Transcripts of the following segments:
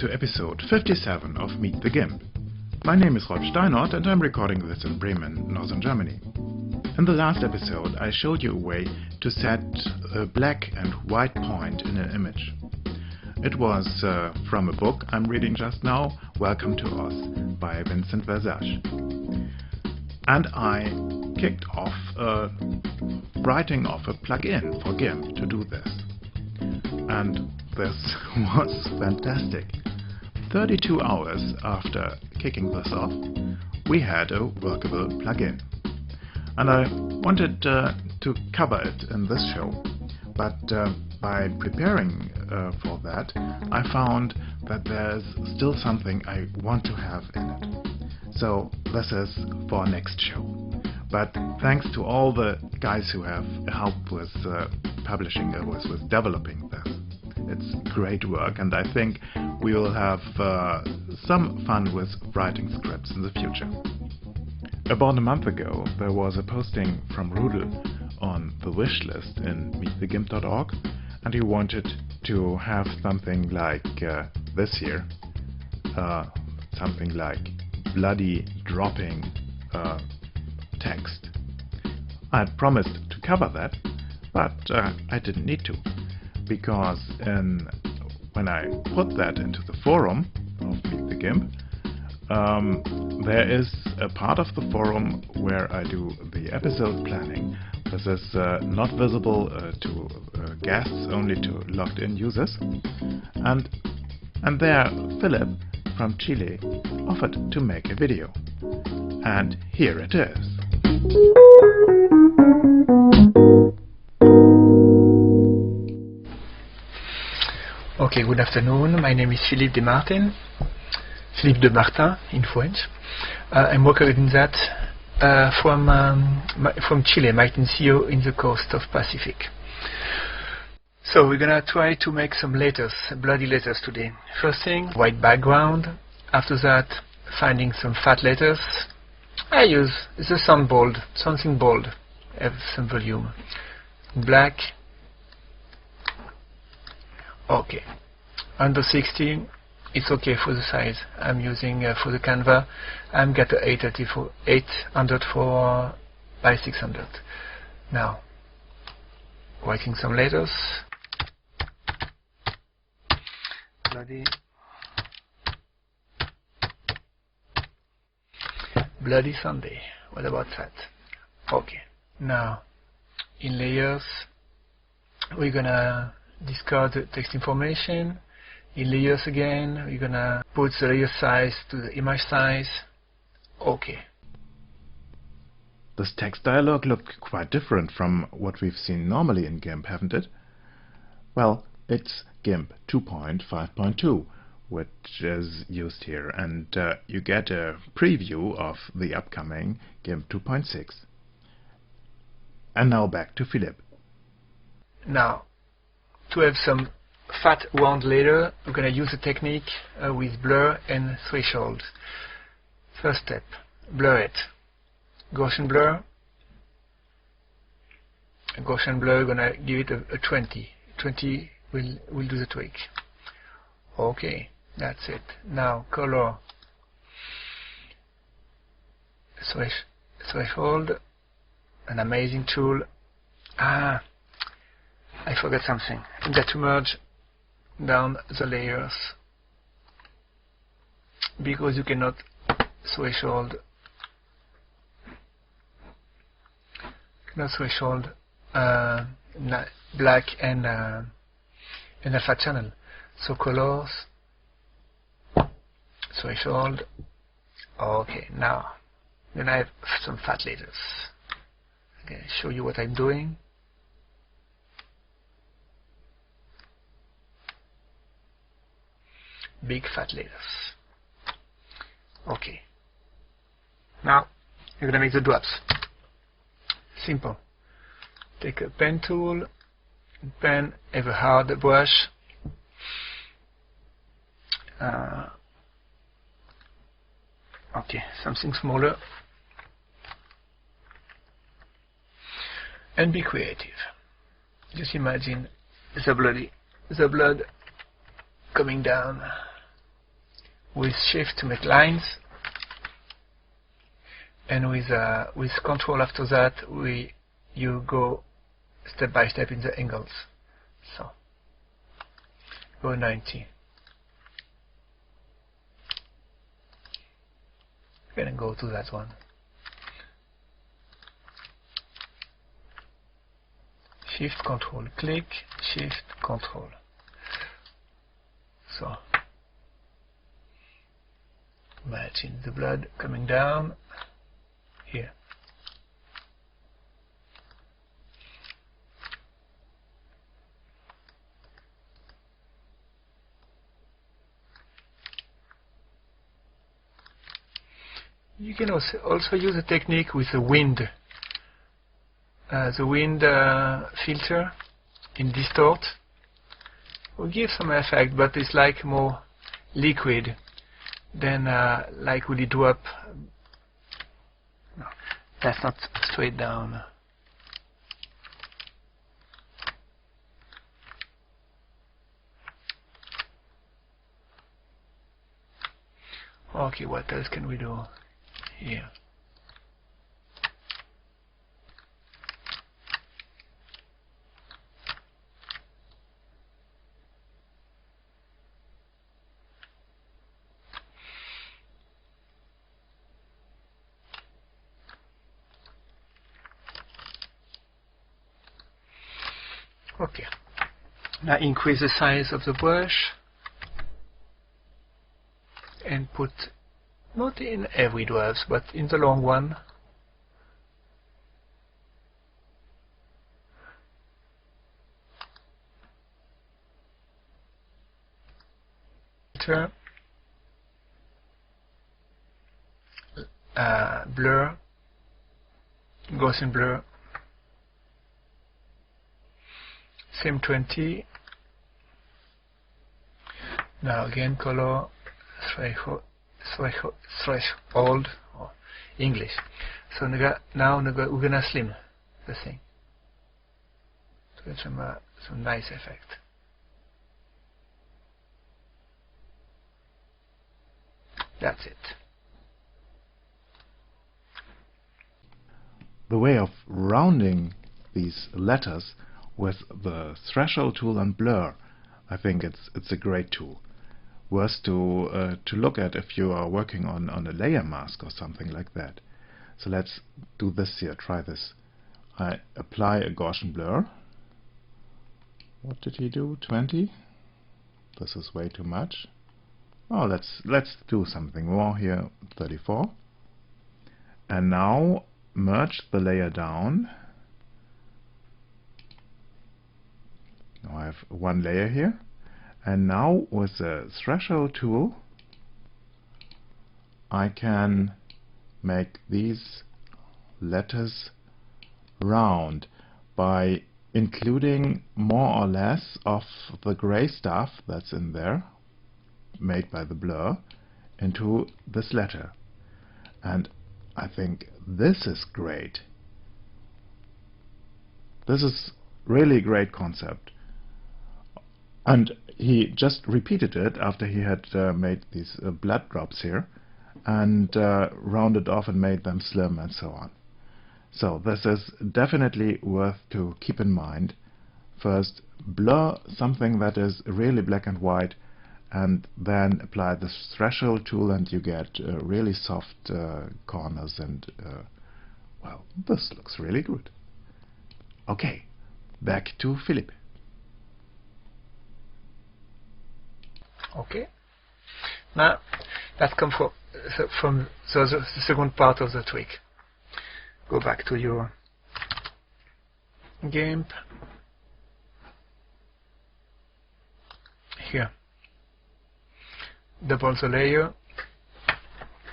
to episode 57 of Meet the GIMP. My name is Rolf Steinort and I'm recording this in Bremen, northern Germany. In the last episode I showed you a way to set a black and white point in an image. It was from a book I'm reading just now, Welcome to Oz, by Vincent Versage. And I kicked off writing of a plugin for GIMP to do this. And this was fantastic. 32 hours after kicking this off, we had a workable plugin. And I wanted to cover it in this show, but by preparing for that, I found that there's still something I want to have in it. So this is for next show. But thanks to all the guys who have helped with publishing, with developing this. It's great work, and I think we will have some fun with writing scripts in the future. About a month ago, there was a posting from Rudel on the wish list in meetthegimp.org, and he wanted to have something like this here, something like bloody dropping text. I had promised to cover that, but I didn't need to, because when I put that into the forum of Meet the GIMP, there is a part of the forum where I do the episode planning. This is not visible to guests, only to logged in users. And there Philip from Chile offered to make a video. And here it is. Okay, good afternoon. My name is Philippe de Martin in French. I'm working in that from Chile, Maitencio, in the coast of Pacific. So we're gonna try to make some letters, bloody letters today. First thing, white background. After that, finding some fat letters. I use the sound bold, something bold, have some volume. Black. Okay. Under 16, it's okay for the size. I'm using for the Canva. I'm got a 804 by 600. Now, writing some letters. Bloody Sunday. What about that? Okay. Now, in layers, we're gonna discard the text information. In layers again, we're gonna put the layer size to the image size. Okay. This text dialog looked quite different from what we've seen normally in GIMP, haven't it? Well, it's GIMP 2.5.2, which is used here, and you get a preview of the upcoming GIMP 2.6. And now back to Philip. Now, to have some fat round letter, we're going to use a technique with blur and threshold. First step, blur it. Gaussian blur. Gaussian blur, we're going to give it a 20. 20 will do the trick. Okay, that's it. Now, color. Threshold, an amazing tool. I forgot something. I got to merge down the layers, because you cannot threshold black and a fat channel. So colors, threshold. Okay, now then I have some fat letters. Okay, show you what I'm doing. Big fat letters. Okay. Now you're gonna make the drops. Simple. Take a pen tool. Pen, have a hard brush. Okay, something smaller. And be creative. Just imagine the blood coming down with Shift to make lines, and with Control after that you go step by step in the angles. So go 90. And go to that one. Shift Control, click, Shift Control. So imagine the blood coming down here. You can also use a technique with the wind filter in distort. Will give some effect, but it's like more liquid than like will it drop. No, that's not straight down. Okay, what else can we do here? Okay, now increase the size of the brush and put, not in every dwarf, but in the long one. Blur, Gaussian blur, same 20. Now again color, threshold, or English. So now we're gonna slim the thing to get some nice effect. That's it. The way of rounding these letters with the threshold tool and blur, I think it's a great tool. Worth to look at if you are working on a layer mask or something like that. So let's do this here. Try this. I apply a Gaussian blur. What did he do? 20? This is way too much. Oh, let's do something more here. 34. And now merge the layer down. Now I have one layer here. And now with the threshold tool I can make these letters round by including more or less of the gray stuff that's in there, made by the blur, into this letter. And I think this is great. This is really a great concept. And he just repeated it after he had made these blood drops here, and rounded off and made them slim and so on. So this is definitely worth to keep in mind. First, blur something that is really black and white, and then apply the threshold tool and you get really soft corners, and well, this looks really good. Okay, back to Philip. Okay, now that comes from the second part of the trick. Go back to your GIMP. Here, double the layer.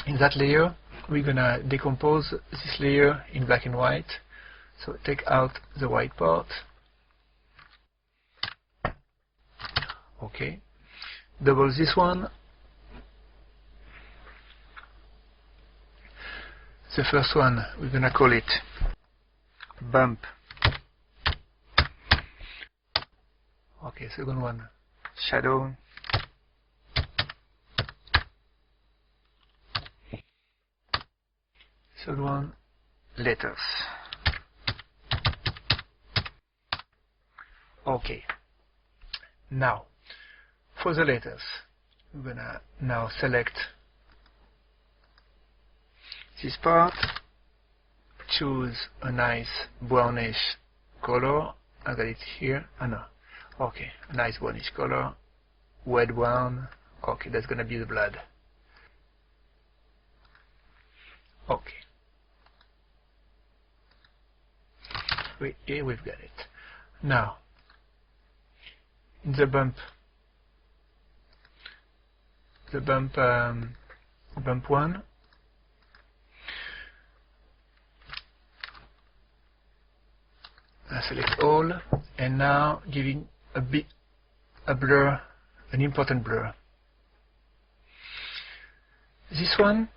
In that layer we're gonna decompose this layer in black and white. So take out the white part. Okay, double this one. The first one we're gonna call it bump. Okay, second one shadow. Third one, letters. Okay. Now, for the letters, we're gonna now select this part, choose a nice brownish color. I got it here. Oh no. Okay, a nice brownish color, red brown. Okay, that's gonna be the blood. Okay. Here we've got it. Now, in the bump one, I select all, and now giving a blur, an important blur. This one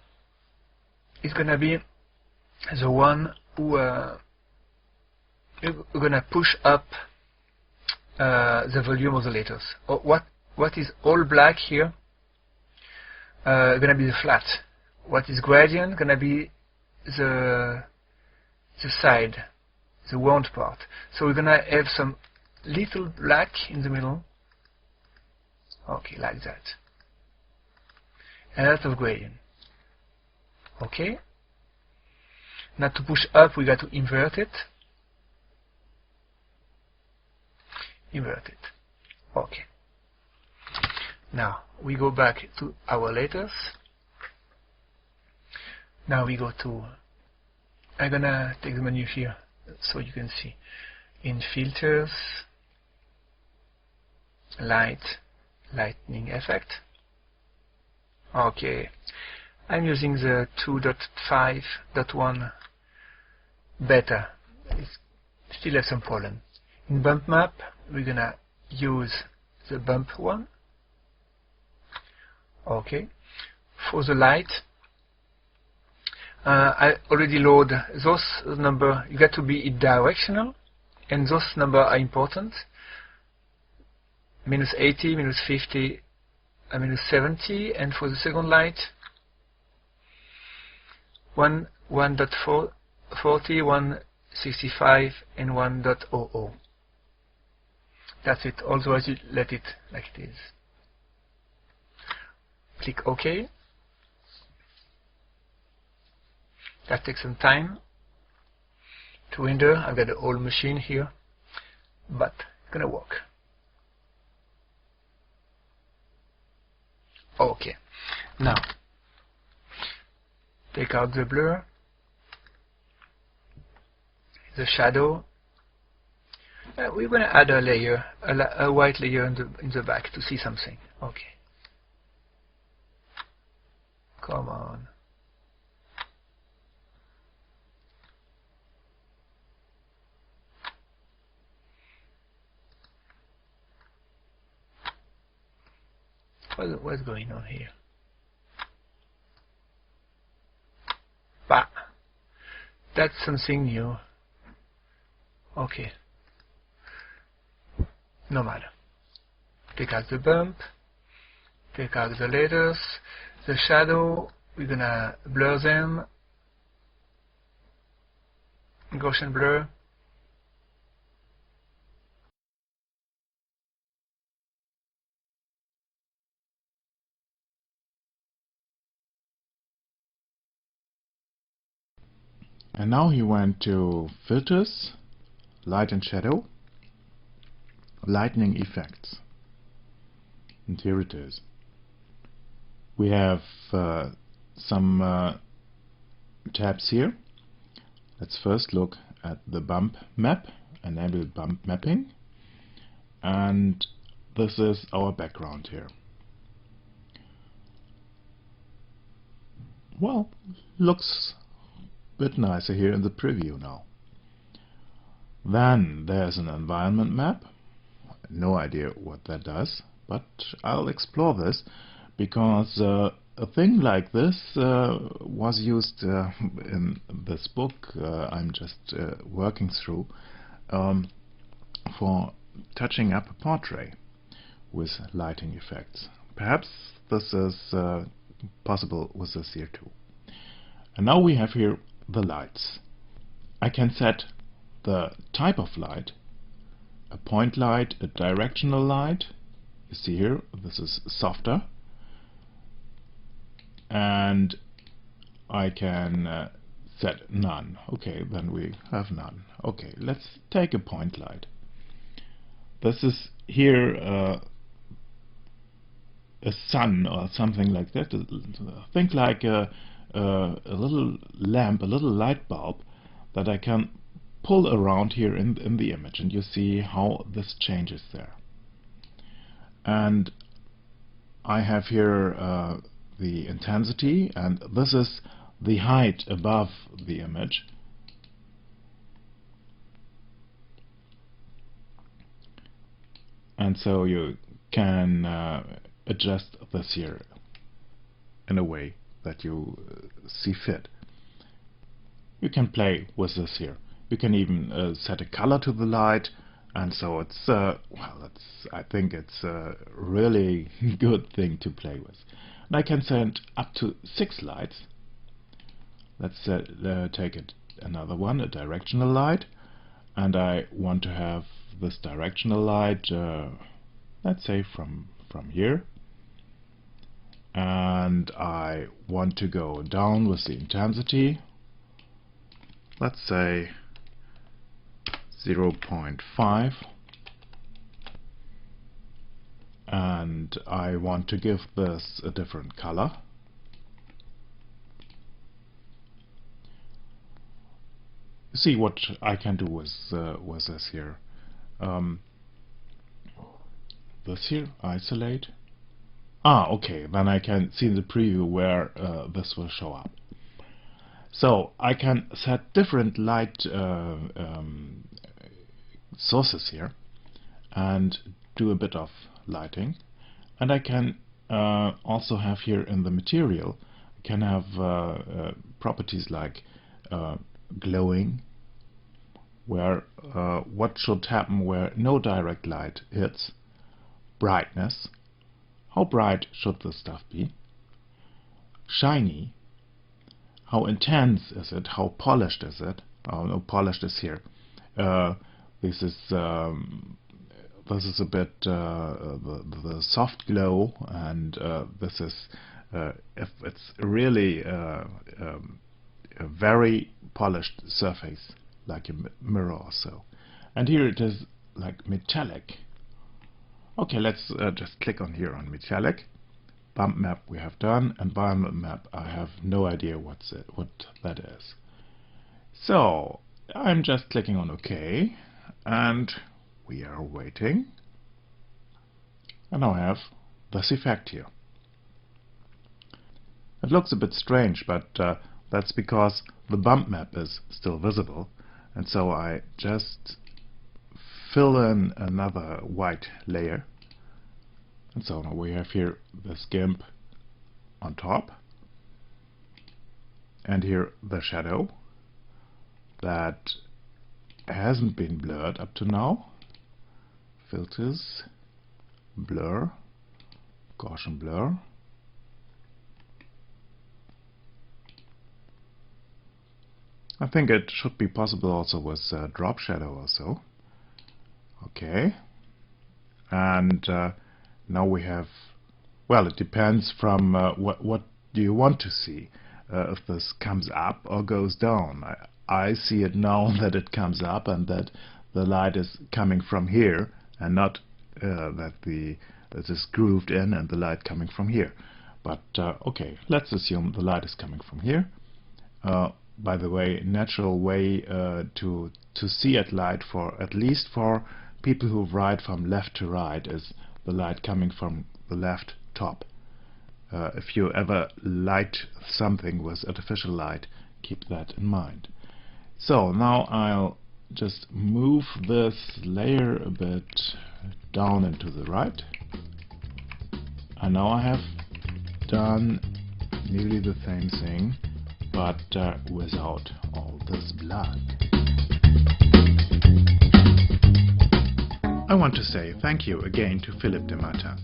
is gonna be the one who we're gonna push up the volume of the letters. What is all black here gonna be the flat. What is gradient gonna be the side, the wound part. So we're gonna have some little black in the middle. Okay, like that. And a lot of gradient. Okay. Now to push up, we got to invert it. Invert it. Okay. Now we go back to our letters. Now we go to, I'm gonna take the menu here so you can see. In filters, lightning effect. Okay. I'm using the 2.5.1 beta. It still has some problem. In bump map, we're gonna use the bump one. Okay. For the light, I already load those number. You got to be directional, and those number are important. Minus 80, minus 50, minus 70, and for the second light, 1.40, 165, and 1.00. That's it. Otherwise, you let it like it is. Click OK. That takes some time to render. I've got the whole machine here, but it's gonna work. Okay. Now, take out the blur, the shadow. We're gonna add a layer, a white layer in the back to see something. Okay. Come on. What's going on here? Bah! That's something new. Okay. No matter. Take out the bump. Take out the letters. The shadow, we're gonna blur them. Gaussian blur. And now he went to Filters, Light and Shadow, Lightning Effects. And here it is. We have some tabs here. Let's first look at the bump map, enable bump mapping. And this is our background here. Well, looks bit nicer here in the preview now. Then there's an environment map. No idea what that does, but I'll explore this because a thing like this was used in this book I'm just working through for touching up a portrait with lighting effects. Perhaps this is possible with this here too. And now we have here the lights. I can set the type of light, a point light, a directional light. You see here, this is softer. And I can set none. Okay, then we have none. Okay, let's take a point light. This is here a sun or something like that. Think like a little lamp, a little light bulb that I can pull around here in the image, and you see how this changes there. And I have here the intensity, and this is the height above the image. And so you can adjust this here in a way that you see fit. You can play with this here. You can even set a color to the light, and so it's I think it's a really good thing to play with. And I can set up to 6 lights. Let's take another one, a directional light, and I want to have this directional light, let's say from here, and I want to go down with the intensity, let's say 0.5, and I want to give this a different color. See what I can do with this here. This here, isolate. Okay, then I can see the preview where this will show up. So I can set different light sources here and do a bit of lighting, and I can also have here in the material, I can have properties like glowing, where what should happen where no direct light hits, brightness, how bright should the stuff be, shiny, how intense is it, how polished is it. Oh no, polished is here. This is a bit the soft glow, and this is if it's really a very polished surface, like a mirror or so. And here it is like metallic. Okay, let's just click on here on metallic. Bump map we have done, and bump map I have no idea what that is. So I'm just clicking on OK, and we are waiting. And now I have this effect here. It looks a bit strange, but that's because the bump map is still visible, and so I just fill in another white layer, and so now we have here this GIMP on top, and here the shadow that hasn't been blurred up to now. Filters, blur, Gaussian blur. I think it should be possible also with drop shadow also. Okay, and now we have, well, it depends from what do you want to see, if this comes up or goes down. I see it now that it comes up and that the light is coming from here, and not that it is grooved in and the light coming from here. But okay, let's assume the light is coming from here. By the way, natural way to see at light, for at least for people who write from left to right, is the light coming from the left top. If you ever light something with artificial light, keep that in mind. So now I'll just move this layer a bit down and to the right, and now I have done nearly the same thing, but without all this blood. I want to say thank you again to Philip de Mata.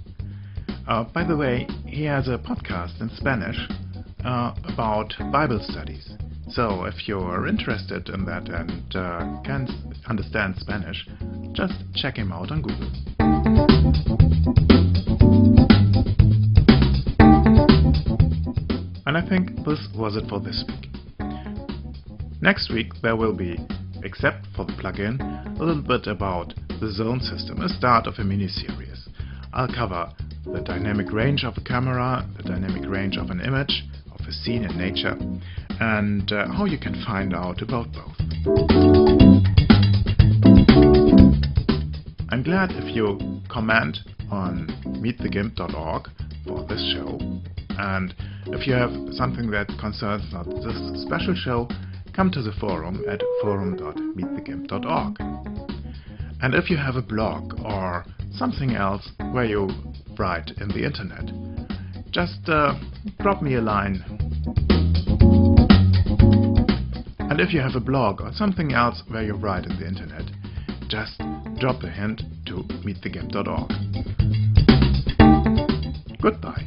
By the way, he has a podcast in Spanish about Bible studies. So if you're interested in that and can understand Spanish, just check him out on Google. And I think this was it for this week. Next week there will be, except for the plugin, a little bit about the zone system, a start of a mini-series. I'll cover the dynamic range of a camera, the dynamic range of an image, of a scene in nature, and how you can find out about both. I'm glad if you comment on meetthegimp.org for this show, and if you have something that concerns this special show, come to the forum at forum.meetthegimp.org. And if you have a blog or something else where you write in the internet, just drop me a line. And if you have a blog or something else where you write in the internet, just drop a hint to meetthegimp.org. Goodbye.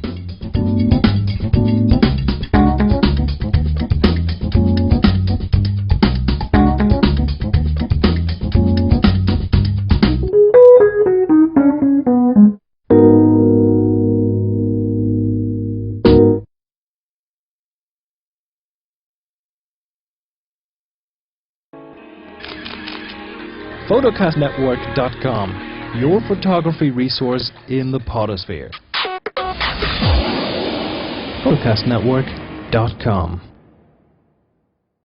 photocastnetwork.com, your photography resource in the podosphere. photocastnetwork.com